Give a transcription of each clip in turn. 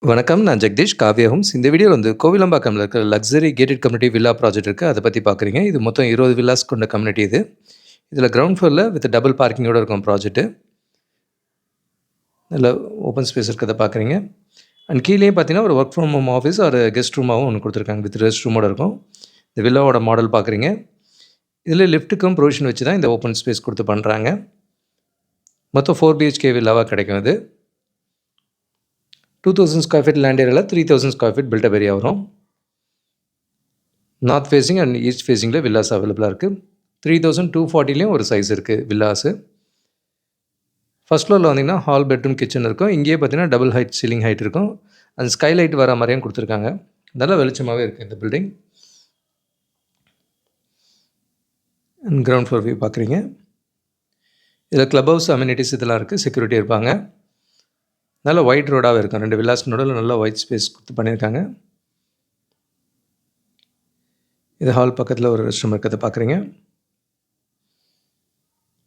வணக்கம். நான் ஜெகதீஷ், காவ்யா ஹோம்ஸ். இந்த வீடியோல கோவிலம்பாக்கம்ல இருக்கிற luxury gated community villa project இருக்கு. அத பத்தி பார்க்குறீங்க. இது மொத்தம் 20 வில்லாஸ் கொண்ட கம்யூனிட்டி இது. இதில கிரவுண்ட் ஃப்ளோர்ல வித் டபுள் பார்க்கிங்கோட இருக்கும் ப்ராஜெக்ட்டு. நல்ல ஓப்பன் ஸ்பேஸ் இருக்கிறத பார்க்குறீங்க. அண்ட் கீழேயும் பார்த்தீங்கன்னா, ஒரு வொர்க் ஃப்ரம் ஹோம் ஆஃபீஸ் ஒரு கெஸ்ட் ரூமாவும் ஒண்ணு குடுத்துருக்காங்க. வித் ரெஸ்ட் ரூமோட இருக்கும். இந்த வில்லாவோட மாடல் பார்க்குறீங்க. இதில லிஃப்ட்டுக்கும் ப்ரொவிஷன் வச்சு தான் இந்த ஓப்பன் ஸ்பேஸ் குடுத்து பண்றாங்க. மொத்தம் 4 பிஹெச்கே வில்லாவா கிடைக்கும் இது. 2000 ஸ்கொயர் ஃபீட் லேண்ட் ஏரியால 3000 square feet built up area வரும். நார்த் ஃபேசிங் அண்ட் ஈஸ்ட் ஃபேசிங்கில வில்லாஸ் அவைலபிளா இருக்கு. 3240லேயும் ஒரு சைஸ் இருக்கு வில்லாஸு. ஃபர்ஸ்ட் ஃப்ளோரில் வந்தீங்கன்னா, ஹால், பெட்ரூம், கிச்சன் இருக்கும். இங்கேயே பார்த்தீங்கன்னா, டபுள் ஹைட் சீலிங் ஹைட் இருக்கும். அந்த ஸ்கை லைட் வர மாரியும் குடுத்துருக்காங்க. நல்லா வெளிச்சமாவே இருக்கு இந்த பில்டிங். கிரவுண்ட் ஃப்ளோர் வியூ பார்க்குறீங்க. இதில கிளப் ஹவுஸ், அம்யூனிட்டீஸ் இதெல்லாம் இருக்கு. செக்யூரிட்டி இருப்பாங்க. நல்ல வைட் ரோடாவே இருக்கும். 2 வில்லாஸ் நடுவுல நல்ல ஒயிட் ஸ்பேஸ் குடுத்து பண்ணியிருக்காங்க. இது ஹால் பக்கத்தில ஒரு ரெஸ்ட் ரூம் இருக்கிறத பார்க்குறீங்க.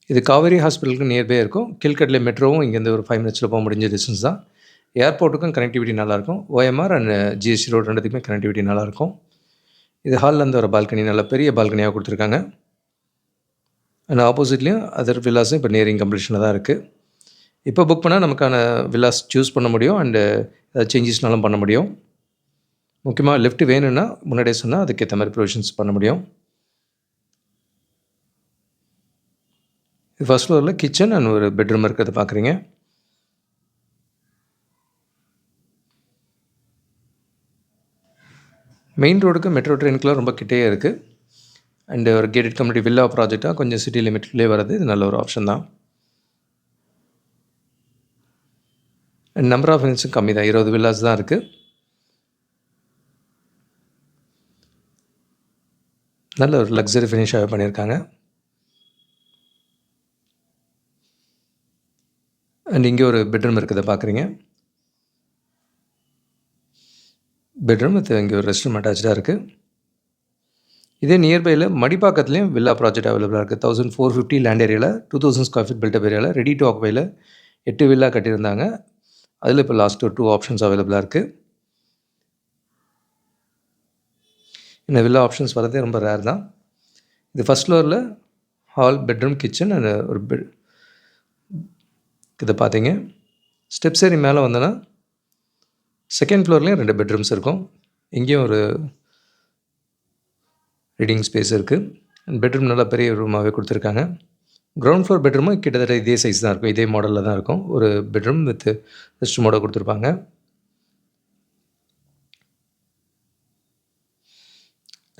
இது காவேரி ஹாஸ்பிட்டலுக்கு நியர்பை இருக்கும். கீழ்கட்ல மெட்ரோவும் இங்கேருந்து ஒரு 5 மினிட்ஸில் போக முடிஞ்ச டிஸ்டன்ஸ் தான். ஏர்போர்ட்டுக்கும் கனெக்டிவிட்டி நல்லாயிருக்கும். OMR அண்ட் GST ரோடு 2த்துக்குமே கனெக்டிவிட்டி நல்லாயிருக்கும். இது ஹால்லேருந்து வர பால்கனி நல்ல பெரிய பால்கனியா குடுத்துருக்காங்க. அண்ட் ஆப்போசிட்லேயும் அதர் வில்லாஸும் இப்போ நியரிங் கம்ப்ளீஷனில் தான் இருக்கு. இப்போ புக் பண்ணா நமக்கான வில்லாஸ் சூஸ் பண்ண முடியும். அண்ட் ஏதாவது சேஞ்சஸ்னாலும் பண்ண முடியும். முக்கியமா லிஃப்ட் வேணும்னா முன்னாடியே சொன்னா அதுக்கேத்த மாரி ப்ரொவிஷன்ஸ் பண்ண முடியும். இது ஃபர்ஸ்ட் ஃப்ளோர்ல கிச்சன் அண்ட் ஒரு பெட்ரூம் இருக்கிறத பார்க்குறீங்க. மெயின் ரோடுக்கு மெட்ரோ ட்ரெயினுக்குலாம் ரொம்ப கிட்டயே இருக்கு. அண்ட் ஒரு கேட்டட் கம்யூனிட்டி வில்லா ப்ராஜெக்ட்டா கொஞ்சம் சிட்டி லிமிட்குள்ளேயே வரது இது நல்ல ஒரு ஆப்ஷன் தான். அண்ட் நம்பர் ஆஃப் யூனிட்ஸும் கம்மி தான். 20 வில்லாஸ் தான் இருக்கு. நல்ல ஒரு லக்ஸரி ஃபினிஷாவே பண்ணியிருக்காங்க. அண்ட் இங்கே ஒரு பெட்ரூம் இருக்கிறத பார்க்குறீங்க. பெட்ரூம் வித் இங்கே ஒரு ரெஸ்ட் ரூம் அட்டாச்டா இருக்கு. இதே நியர்பைல மடிப்பாக்கத்துலயும் வில்லா ப்ராஜெக்ட் அவைலபிளா இருக்கு. 1450 லேண்ட் ஏரியால 2000 ஸ்கொயர் ஃபீட் பில்ட் அப் ஏரியால ரெடி டூ ஆக்குபைல 8 வில்லா கட்டியிருந்தாங்க. அதில இப்போ லாஸ்ட் 2 ஆப்ஷன்ஸ் அவைலபிளா இருக்கு. இந்த வில்லா ஆப்ஷன்ஸ் வரதே ரொம்ப ரேர் தான். இது ஃபர்ஸ்ட் ஃப்ளோர்ல ஹால், பெட்ரூம், கிச்சன் அண்ட் ஒரு இத பார்த்தீங்க. ஸ்டெப்ஸ் ஏறி மேல வந்தோன்னா, செகண்ட் ஃப்ளோர்லயும் 2 பெட்ரூம்ஸ் இருக்கும். இங்கேயும் ஒரு ரீடிங் ஸ்பேஸ் இருக்கு. பெட்ரூம் நல்லா பெரிய ரூமாவே குடுத்துருக்காங்க. கிரவுண்ட் ஃப்ளோர் பெட்ரூமும் கிட்டத்தட்ட இதே சைஸ் தான் இருக்கும். இதே மாடல்ல தான் இருக்கும். ஒரு பெட்ரூம் வித் ரெஸ்ட் ரூமோட குடுத்துருப்பாங்க.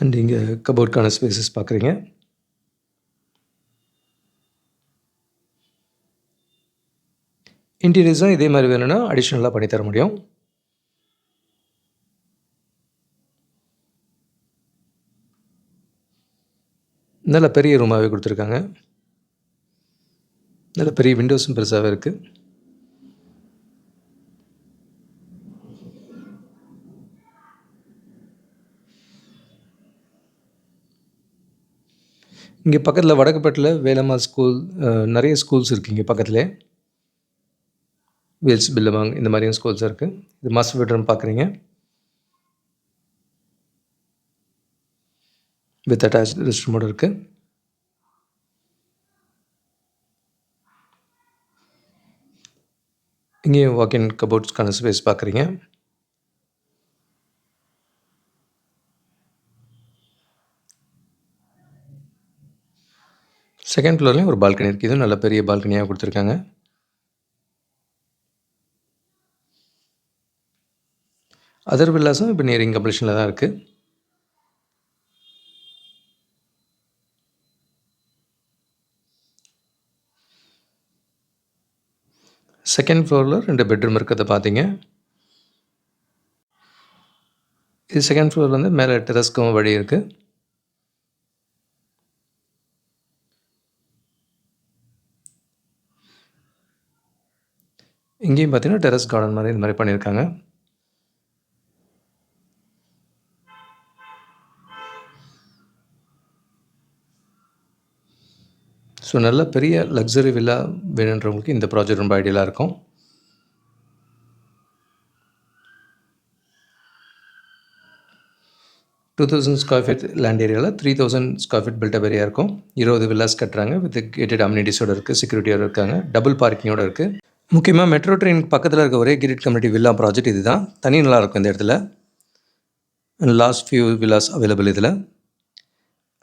அண்ட் இங்க கபோர்ட்க்கான ஸ்பேஸஸ் பார்க்குறீங்க. இன்டீரியர்ஸும் இதே மாரி வேணும்னா அடிஷனலா பண்ணி தர முடியும். நல்ல பெரிய ரூமாவே குடுத்துருக்காங்க. நல்ல பெரிய விண்டோஸும் பெருசாவே இருக்கு. இங்க பக்கத்தில வடக்குப்பேட்ல வேலம்மாள் ஸ்கூல் நெறைய ஸ்கூல்ஸ் இருக்கு இங்க பக்கத்திலே. வேல்ஸ் பில்லவாங் இந்த மாரியும் ஸ்கூல்ஸ் இருக்கு. இது மாஸ்டர் பெட்ரூம் பார்க்குறீங்க. வித் அட்டாச்ட் ரெஸ்ட் ரூமோட இருக்கு. இங்கேயும் வாக் இன் கபோர்ட்ஸ்க்கான ஸ்பேஸ் பார்க்குறீங்க. செகண்ட் ஃப்ளோர்லயும் ஒரு பால்கனி இருக்கு. இதுவும் நல்ல பெரிய பால்கனியா குடுத்துருக்காங்க. அதர் வில்லாஸும் இப்போ நியரிங் கம்ப்ளீஷன்ல தான் இருக்கு. செகண்ட் ஃப்ளோர்ல 2 பெட்ரூம் இருக்கிறத பார்த்தீங்க. இது செகண்ட் ஃப்ளோர்லேருந்து மேல டெரஸ்க்கும் வழி இருக்கு. இங்கேயும் பார்த்தீங்கன்னா, டெரஸ் கார்டன் மாரி இந்த மாரி பண்ணியிருக்காங்க. ஸோ நல்ல பெரிய லக்ஸரி வில்லா வேணுன்றவங்களுக்கு இந்த ப்ராஜெக்ட் ரொம்ப ஐடியலா இருக்கும். 2000 ஸ்கொயர் ஃபீட் லேண்ட் ஏரியாவில் 3000 ஸ்கொயர் ஃபீட் பில்டப் ஏரியா இருக்கும். 20 வில்லாஸ் கட்டுறாங்க. வித் கேட்டட் அம்யூனிட்டிஸோடு இருக்குது, செக்யூரிட்டியோடு இருக்காங்க, டபுள் பார்க்கிங்கோடு இருக்குது. முக்கியமாக மெட்ரோ ட்ரெயின் பக்கத்தில் இருக்க ஒரே கேட்டட் கம்யூனிட்டி வில்லா ப்ராஜெக்ட் இது தான். தனி நல்லாயிருக்கும் இந்த இடத்துல. லாஸ்ட் ஃபியூ வில்லாஸ் அவைலபிள் இதில்.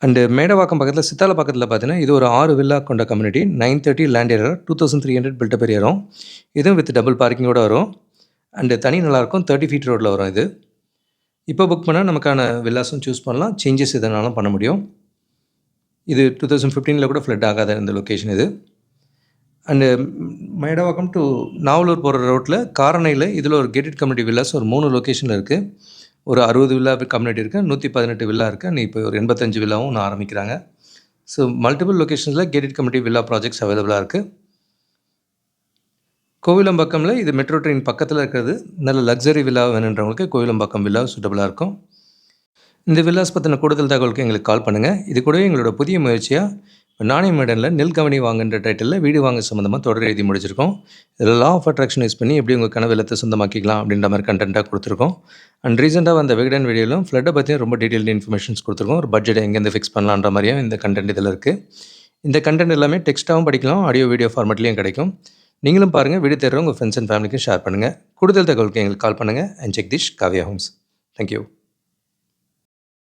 அண்டு மேடவாக்கம் பக்கத்தில் சித்தால பக்கத்தில் பார்த்தீங்கன்னா இது ஒரு 6 வில்லா கொண்ட community. 930 land area, 2300 build up area வரும். இதுவும் வித் டபுள் பார்க்கிங்கோடு வரும். அண்டு தனி நல்லாயிருக்கும். 30 ஃபீட் ரோட்டில் வரும் இது. இப்போ புக் பண்ணால் நமக்கான வில்லாஸும் சூஸ் பண்ணலாம். சேஞ்சஸ் எதனாலும் பண்ண முடியும். இது 2015 கூட ஃப்ளட் ஆகாத இந்த லொக்கேஷன் இது. அண்டு மேடவாக்கம் டு நாவலூர் போகிற ரோட்டில் காரணையில் இதில் ஒரு கேட்டட் கம்யூனிட்டி வில்லாஸ் ஒரு 3 லொக்கேஷனில் இருக்குது. ஒரு 60 வில்லா கம்யூனிட்டி இருக்குது, 118 வில்லா இருக்குது. அண்ட் இப்போ ஒரு 85 வில்லாவும் ஒன்று ஆரம்பிக்கிறாங்க. ஸோ மல்டிபிள் லொக்கேஷன்ஸில் கேட்டட் கம்யூனிட்டி வில்லா ப்ராஜெக்ட்ஸ் அவைலபிளாக இருக்குது. கோவிலம்பாக்கமில் இது மெட்ரோ ட்ரெயின் பக்கத்தில் இருக்கிறது. நல்ல லக்ஸரி வில்லா வேணுன்றவங்களுக்கு கோவிலம்பாக்கம் வில்லா சூட்டபுளாக இருக்கும். இந்த வில்லாஸ் பற்றின கூடுதல் தகவலுக்கு எங்களுக்கு கால் பண்ணுங்கள். இது கூடவே எங்களோட புதிய முயற்சியாக நாணயமேடனில் நெல் கவனி வாங்குன்ற டைட்டிலில் வீடு வாங்க சம்மந்தமாக தொடர் எழுதி முடிச்சிருக்கோம். இதில் லா ஆஃப் அட்ராக்ஷன் யூஸ் பண்ணி எப்படி உங்கள் கனவு இல்லத்தை சொந்தமாக்கிக்கலாம் அப்படின்ற மாதிரி கண்டென்ட்டாக கொடுத்துருக்கோம். அண்ட் ரீசெண்டாக வந்த விகடன் வீடியோவிலும் ஃப்ளட்டை பற்றியும் ரொம்ப டீட்டெயில்டு இன்ஃபர்மேஷன்ஸ் கொடுத்துருக்கோம். ஒரு பட்ஜெட் எங்கேருந்து ஃபிக்ஸ் பண்ணலான்ற மாதிரியும் இந்த கண்டென்ட் இதில் இருக்குது. இந்த கண்டென்ட் எல்லாமே டெக்ஸ்ட்டாகவும் படிக்கலாம், ஆடியோ வீடியோ ஃபார்மேட்லேயும் கிடைக்கும். நீங்களும் பாருங்கள். வீடு தேடுற உங்கள் ஃப்ரெண்ட்ஸ் அண்ட் ஃபேமிலிக்கும் ஷேர் பண்ணுங்கள். கூடுதல் தகவலுக்கு எங்களுக்கு கால் பண்ணுங்கள். And Jagadish, Kavya homes. Thank you.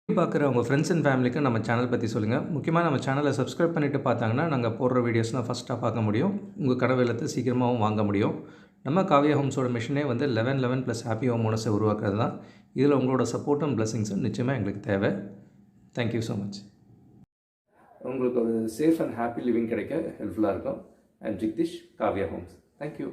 பார்க்குற உங்கள் ஃப்ரெண்ட்ஸ் அண்ட் ஃபேமிலிக்கு நம்ம சேனல் பற்றி சொல்லுங்கள். முக்கியமாக நம்ம சேனலை சப்ஸ்கிரைப் பண்ணிவிட்டு பார்த்தாங்கன்னா நாங்கள் போடுற வீடியோஸ்லாம் ஃபஸ்ட்டாக பார்க்க முடியும். உங்கள் கனவு இல்லத்தை சீக்கிரமாகவும் வாங்க முடியும். நம்ம காவ்யா ஹோம்ஸோட மிஷனே வந்து 11 ப்ளஸ் ஹாப்பி ஹோம் ஓனர்ஸை உருவாக்குறது தான். இதில் உங்களோட சப்போர்ட்டும் பிளஸிங்ஸும் நிச்சயமாக எங்களுக்கு தேவை. Thank you so much. உங்களுக்கு ஒரு சேஃப் அண்ட் ஹாப்பி லிவிங் கிடைக்க ஹெல்ப்ஃபுல்லாக இருக்கும். I'm Jagdish, Kavya Homes. Thank you.